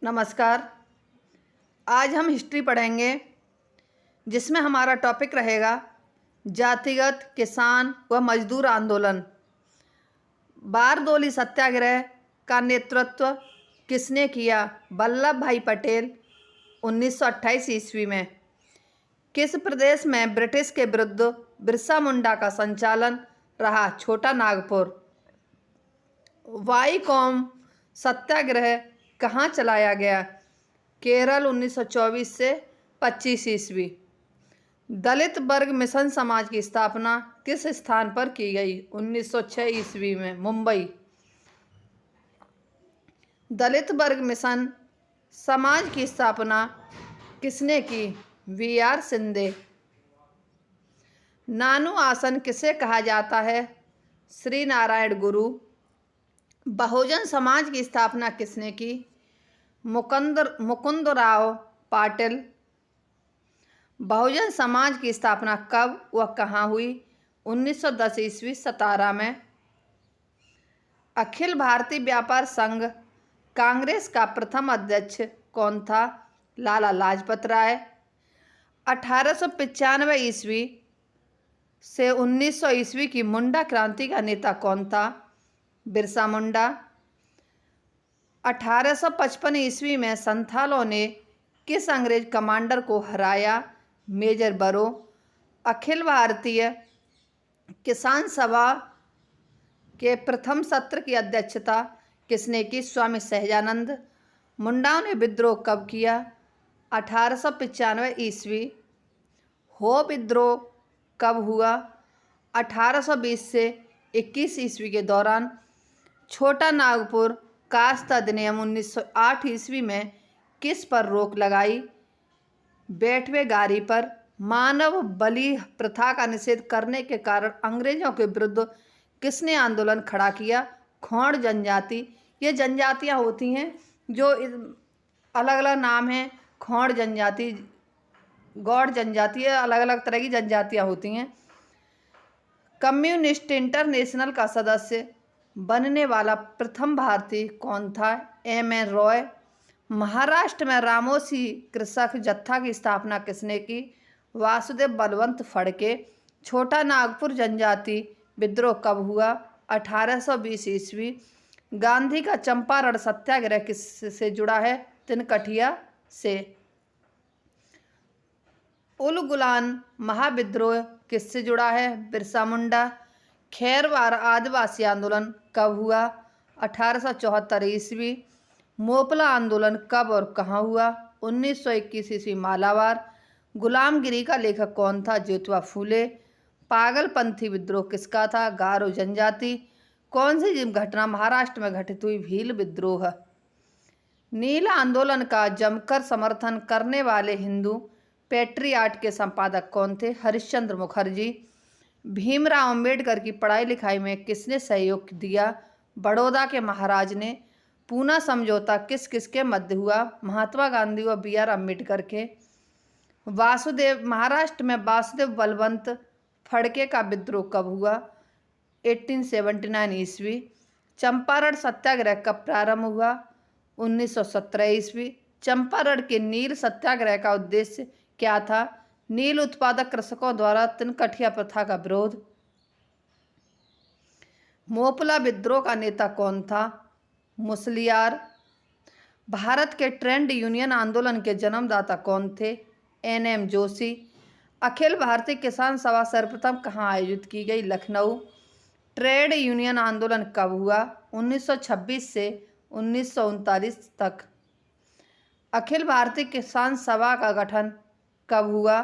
नमस्कार। आज हम हिस्ट्री पढ़ेंगे जिसमें हमारा टॉपिक रहेगा जातिगत किसान व मजदूर आंदोलन। बारदोली सत्याग्रह का नेतृत्व किसने किया? वल्लभ भाई पटेल 1928 ईस्वी में। किस प्रदेश में ब्रिटिश के विरुद्ध बिरसा मुंडा का संचालन रहा? छोटा नागपुर। वाईकोम सत्याग्रह कहाँ चलाया गया? केरल 1924 से 25 ईस्वी। दलित वर्ग मिशन समाज की स्थापना किस स्थान पर की गई? 1906 ईस्वी में, मुंबई। दलित वर्ग मिशन समाज की स्थापना किसने की? वी.आर. शिंदे। नानू आसन किसे कहा जाता है? श्री नारायण गुरु। बहुजन समाज की स्थापना किसने की? मुकुंदराव पाटिल। बहुजन समाज की स्थापना कब व कहाँ हुई? 1910 ईस्वी सतारा में। अखिल भारतीय व्यापार संघ कांग्रेस का प्रथम अध्यक्ष कौन था? लाला लाजपत राय। 1895 ईस्वी से 1900 ईस्वी की मुंडा क्रांति का नेता कौन था? बिरसा मुंडा। 1855 ईस्वी में संथालों ने किस अंग्रेज कमांडर को हराया? मेजर बरो। अखिल भारतीय किसान सभा के प्रथम सत्र की अध्यक्षता किसने की? स्वामी सहजानंद। मुंडाओं ने विद्रोह कब किया? 1895 ईस्वी। हो विद्रोह कब हुआ? 1820 से 21 ईस्वी के दौरान। छोटा नागपुर कास्ट अधिनियम 1908 ईस्वी में किस पर रोक लगाई? बेटवेगारी पर। मानव बलि प्रथा का निषेध करने के कारण अंग्रेजों के विरुद्ध किसने आंदोलन खड़ा किया? खोंड जनजाति। ये जनजातियां होती हैं जो अलग अलग नाम हैं। खोंड जनजाति, गौड़ जनजाति, अलग अलग तरह की जनजातियां होती हैं। कम्युनिस्ट इंटरनेशनल का सदस्य बनने वाला प्रथम भारतीय कौन था? एम.एन. रॉय। महाराष्ट्र में रामोसी कृषक जत्था की स्थापना किसने की? वासुदेव बलवंत फड़के। छोटा नागपुर जनजाति विद्रोह कब हुआ? 1820 ईस्वी। गांधी का चंपारण सत्याग्रह किससे जुड़ा है? तिनकठिया से। उल गुलान महाविद्रोह किससे जुड़ा है? बिरसा मुंडा। खैरवार आदिवासी आंदोलन कब हुआ? 1874 ईस्वी। मोपला आंदोलन कब और कहाँ हुआ? 1921 ईस्वी, मालाबार। गुलामगिरी का लेखक कौन था? ज्योतिबा फूले। पागलपंथी विद्रोह किसका था? गारो जनजाति। कौन सी घटना महाराष्ट्र में घटित हुई? भील विद्रोह। नील आंदोलन का जमकर समर्थन करने वाले हिंदू पैट्रियाट के संपादक कौन थे? हरिश्चंद्र मुखर्जी। भीमराव अंबेडकर की पढ़ाई लिखाई में किसने सहयोग दिया? बड़ौदा के महाराज ने। पूना समझौता किस किस के मध्य हुआ? महात्मा गांधी व बी.आर. अम्बेडकर के। महाराष्ट्र में वासुदेव बलवंत फड़के का विद्रोह कब हुआ? 1879 ईस्वी। चंपारण सत्याग्रह कब प्रारंभ हुआ? 1917 ईस्वी। चंपारण के नील सत्याग्रह का उद्देश्य क्या था? नील उत्पादक कृषकों द्वारा तिनकठिया प्रथा का विरोध। मोपला विद्रोह का नेता कौन था? मुसलियार। भारत के ट्रेड यूनियन आंदोलन के जन्मदाता कौन थे? एन.एम. जोशी। अखिल भारतीय किसान सभा सर्वप्रथम कहाँ आयोजित की गई? लखनऊ। ट्रेड यूनियन आंदोलन कब हुआ? 1926 से 1939 तक। अखिल भारतीय किसान सभा का गठन कब हुआ?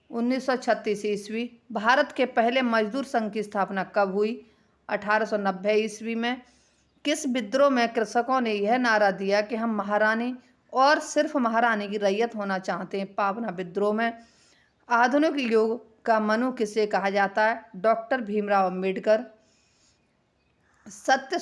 1936 ईस्वी। भारत के पहले मजदूर संघ की स्थापना कब हुई? 1890 ईस्वी में। किस विद्रोह में कृषकों ने यह नारा दिया कि हम महारानी और सिर्फ महारानी की रैयत होना चाहते हैं? पावना विद्रोह में। आधुनिक युग का मनु किसे कहा जाता है? डॉक्टर भीमराव अंबेडकर। सत्य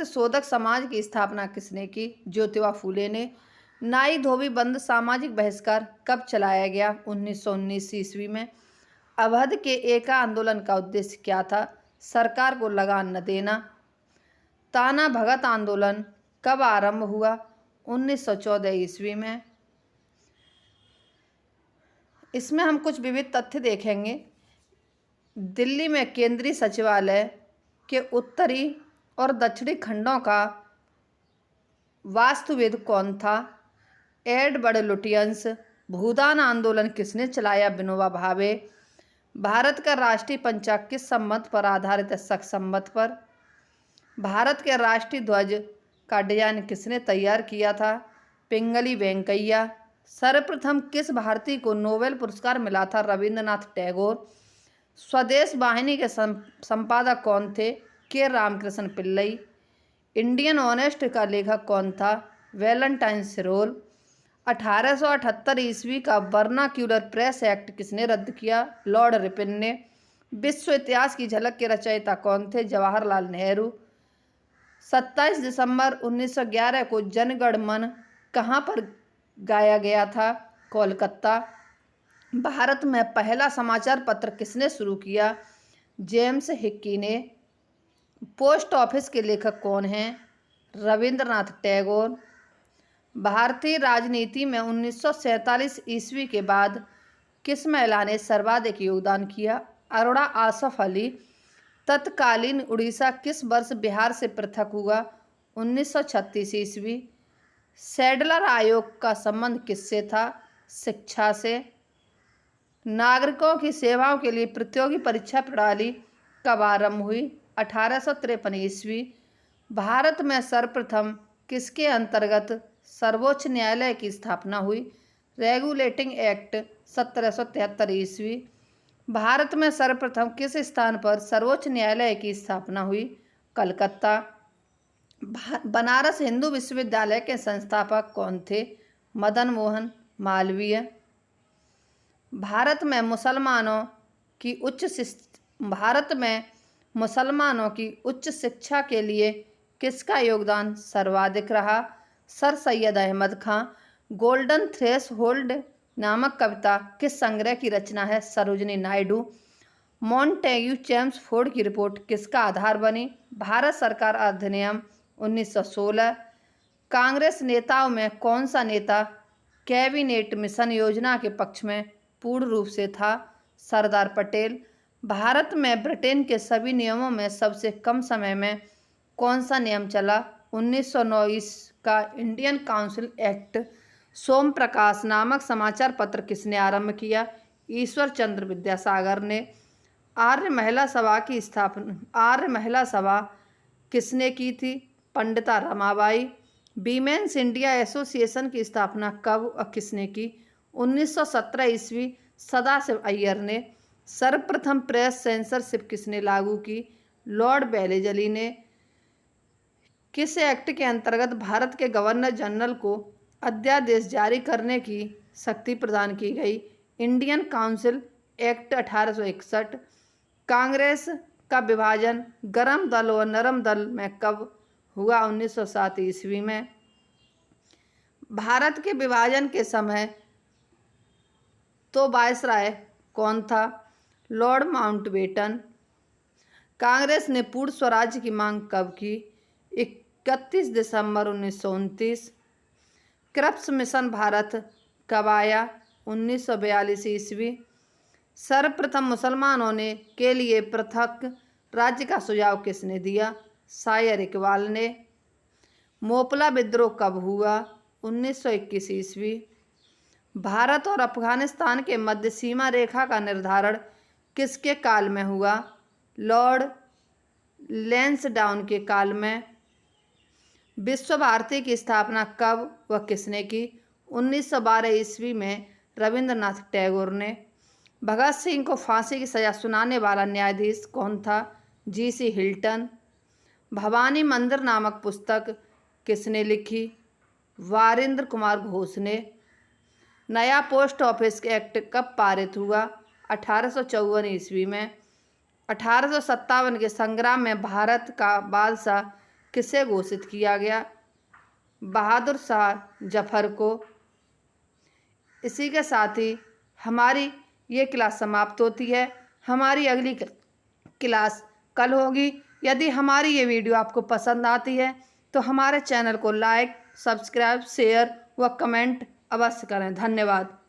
शोधक समाज की स्थापना किसने की? ज्योतिबा फूले ने। नाई धोबी बंद सामाजिक बहिष्कार कब चलाया गया? 1919 ईस्वी में। अवध के एका आंदोलन का उद्देश्य क्या था? सरकार को लगान न देना। ताना भगत आंदोलन कब आरंभ हुआ? 1914 ईस्वी में। इसमें हम कुछ विविध तथ्य देखेंगे। दिल्ली में केंद्रीय सचिवालय के उत्तरी और दक्षिणी खंडों का वास्तुविद कौन था? Edward Lutyens. भूदान आंदोलन किसने चलाया? विनोबा भावे। भारत का राष्ट्रीय पंचांग किस संवत पर आधारित है? शक संवत पर। भारत के राष्ट्रीय ध्वज का डिजाइन किसने तैयार किया था? पिंगली वेंकैया। सर्वप्रथम किस भारतीय को नोबेल पुरस्कार मिला था? रविंद्रनाथ टैगोर। स्वदेश वाहिनी के संपादक कौन थे? के रामकृष्ण पिल्लई। इंडियन ऑनेस्ट का लेखक कौन था? वैलेंटाइन सिरोल। 1878 ईस्वी का वर्नाक्यूलर प्रेस एक्ट किसने रद्द किया? लॉर्ड रिपन ने। विश्व इतिहास की झलक के रचयिता कौन थे? जवाहरलाल नेहरू। 27 दिसंबर 1911 को जनगण मन कहाँ पर गाया गया था? कोलकाता। भारत में पहला समाचार पत्र किसने शुरू किया? जेम्स हिक्की ने। पोस्ट ऑफिस के लेखक कौन हैं? रविंद्रनाथ टैगोर। भारतीय राजनीति में 1947 ईस्वी के बाद किस महिला ने सर्वाधिक योगदान किया? अरुणा आसफ अली। तत्कालीन उड़ीसा किस वर्ष बिहार से पृथक हुआ? 1936 ईस्वी। सैडलर आयोग का संबंध किससे था? शिक्षा से। नागरिकों की सेवाओं के लिए प्रतियोगी परीक्षा प्रणाली कब आरंभ हुई? 1853 ईस्वी। भारत में सर्वप्रथम किसके अंतर्गत सर्वोच्च न्यायालय की स्थापना हुई? रेगुलेटिंग एक्ट 1773 ईस्वी। भारत में सर्वप्रथम किस स्थान पर सर्वोच्च न्यायालय की स्थापना हुई? कलकत्ता। बनारस हिंदू विश्वविद्यालय के संस्थापक कौन थे? मदन मोहन मालवीय। भारत में मुसलमानों की उच्च शिक्षा के लिए किसका योगदान सर्वाधिक रहा? सर सैयद अहमद खां। गोल्डन थ्रेशहोल्ड नामक कविता किस संग्रह की रचना है? सरोजिनी नायडू। मॉन्टेग्यू चेम्सफोर्ड की रिपोर्ट किसका आधार बनी? भारत सरकार अधिनियम 1916। कांग्रेस नेताओं में कौन सा नेता कैबिनेट मिशन योजना के पक्ष में पूर्ण रूप से था? सरदार पटेल। भारत में ब्रिटेन के सभी नियमों में सबसे कम समय में कौन सा नियम चला? 1909 का इंडियन काउंसिल एक्ट। सोम प्रकाश नामक समाचार पत्र किसने आरंभ किया? ईश्वर चंद्र विद्यासागर ने। आर्य महिला सभा किसने की थी? Pandita Ramabai. Women's India association की स्थापना कब और किसने की? 1917 ईस्वी। सदाशिव अय्यर ने। सर्वप्रथम प्रेस सेंसरशिप किसने लागू की? लॉर्ड वेलेजली ने। किस एक्ट के अंतर्गत भारत के गवर्नर जनरल को अध्यादेश जारी करने की शक्ति प्रदान की गई? Indian council act 1861। कांग्रेस का विभाजन गर्म दल और नरम दल में कब हुआ? 1907 ईस्वी में। भारत के विभाजन के समय तो वायसराय कौन था? Lord Mountbatten. कांग्रेस ने पूर्ण स्वराज्य की मांग कब की? 31 दिसंबर 1929। क्रिप्स मिशन भारत कब आया? 1942 ईस्वी। सर्वप्रथम मुसलमानों ने के लिए पृथक राज्य का सुझाव किसने दिया? शायर इकबाल ने। मोपला विद्रोह कब हुआ? 1921 ईस्वी। भारत और अफगानिस्तान के मध्य सीमा रेखा का निर्धारण किसके काल में हुआ? लॉर्ड लैंसडाउन के काल में। विश्व भारती की स्थापना कब व किसने की? 1912 ईस्वी में रविंद्रनाथ टैगोर ने। भगत सिंह को फांसी की सजा सुनाने वाला न्यायाधीश कौन था? जी.सी. हिल्टन। भवानी मंदिर नामक पुस्तक किसने लिखी? वारिंद्र कुमार घोष ने। नया पोस्ट ऑफिस एक्ट कब पारित हुआ? 1854 ईस्वी में। 1857 के संग्राम में भारत का बादशाह किसे घोषित किया गया? बहादुर शाह जफर को। इसी के साथ ही हमारी ये क्लास समाप्त होती है। हमारी अगली क्लास कल होगी। यदि हमारी ये वीडियो आपको पसंद आती है तो हमारे चैनल को लाइक सब्सक्राइब, शेयर व कमेंट अवश्य करें। धन्यवाद।